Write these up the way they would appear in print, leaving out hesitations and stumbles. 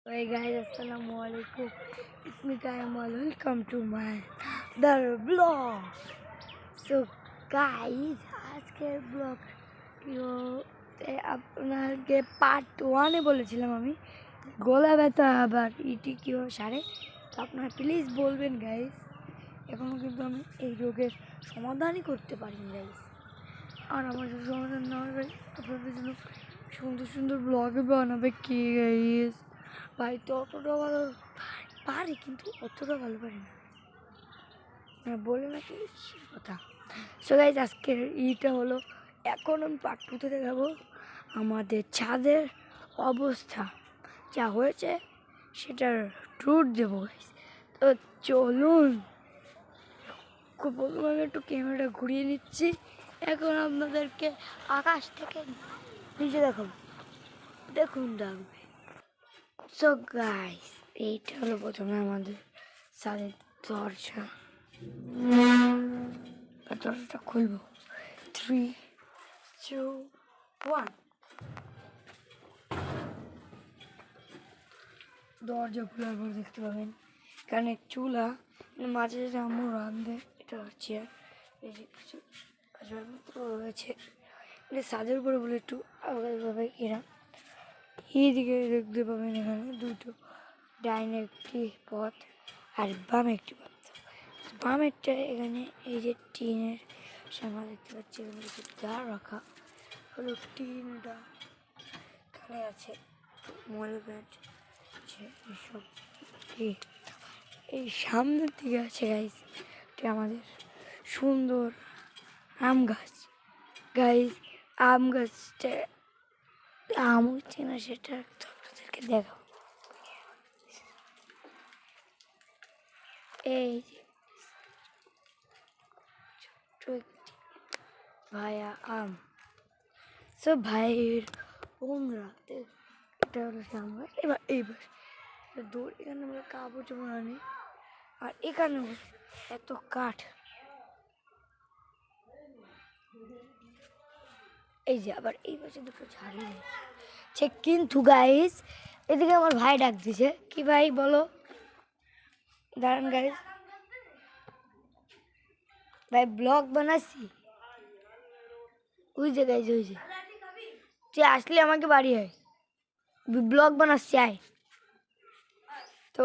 Hey guys, Assalamualaikum. It's me Kayamal. Welcome to my the vlog. So guys, আজকের blog আপনাকে part 1-এ বলেছিলাম আমি গলা ব্যথা আবার ইটি কিভাবে সারে। তো আপনারা প্লিজ বলবেন গাইস, এখনও কিন্তু আমি এই রোগের সমাধানই করতে পারিনি গাইস। আর আমার যদি সমাধান না হয় গাইস, আপনাদের জন্য সুন্দর সুন্দর ব্লগে বানাবে কে গাইস। ভাই তো অতটা ভালো পারি, কিন্তু অতটা ভালো পারি না, মানে বলে নাকি কথা। সো গাইজ, আজকের ইটা হলো, এখন আমি পার্ট 2-তে দেখাবো আমাদের ছাদের অবস্থা যা হয়েছে সেটার ট্যুর দেবো গাইজ। তো চলুন, প্রথমে আমি একটু ক্যামেরাটা ঘুরিয়ে নিচ্ছি। এখন আপনাদেরকে আকাশ থেকে নিচে দেখাবো, দেখুন ডাকবে। সো গাইস, এইটা হলো প্রথমে আমাদের ছাদের দরজা। দরজাটা খুলবো, 3, 2, 1। দরজা খোলার পর দেখতে পাবেন এখানে চুলা, মাঝে যে আম্মু রান্ধে, এটা হচ্ছে এই যে কিছু আসবাবপত্র রয়েছে। এটা ছাদের উপরে বলে একটু আলাদাভাবে এরা। এইদিকে দেখতে পাবেন এখানে দুটো, ডাইনে একটি পথ আর বামে একটি পথ। বামেরটা এখানে এই যে টিনের সামনে দেখতে পাচ্ছি, এখানে কিছু দাঁড় রাখা হলো। টিন এটা এখানে আছে, মলে ব্যাট এইসব। এই সামনের দিকে আছে গাইস, এটা আমাদের সুন্দর আম গাছ। গাইস, আম গাছটা আম হচ্ছে না, সেটা তো আপনাদেরকে দেখাবো। এই যে ছোট্ট একটি ভাইয়া আম। সো ভাইয়ের ওমরা, এটা হলো সামনে। এইবার দৌড়, এখানে আমরা কাপড় চোপড় আনি। আর এখানে এত কাঠ, এই যে আবার এই পাশে দুটো ঝাড়ি আছে। কিন্তু গাইস, এদিকে আমার ভাই ডাক দিছে। কি ভাই বলো? দাঁড়ান গাইস, ভাই ব্লগ বানাচ্ছি। ওই যে গাইস, ওই যে তুই আসলে আমাকে বাড়ি হয়, ব্লগ বানাচ্ছি আয়। তো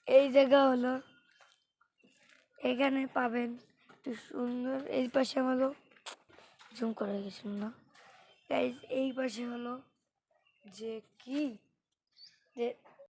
এই জায়গা হলো, এখানে পাবেন একটু সুন্দর। এই পাশে হলো, জুম করে গেছিল না গাইস, এই পাশে হলো যে কি যে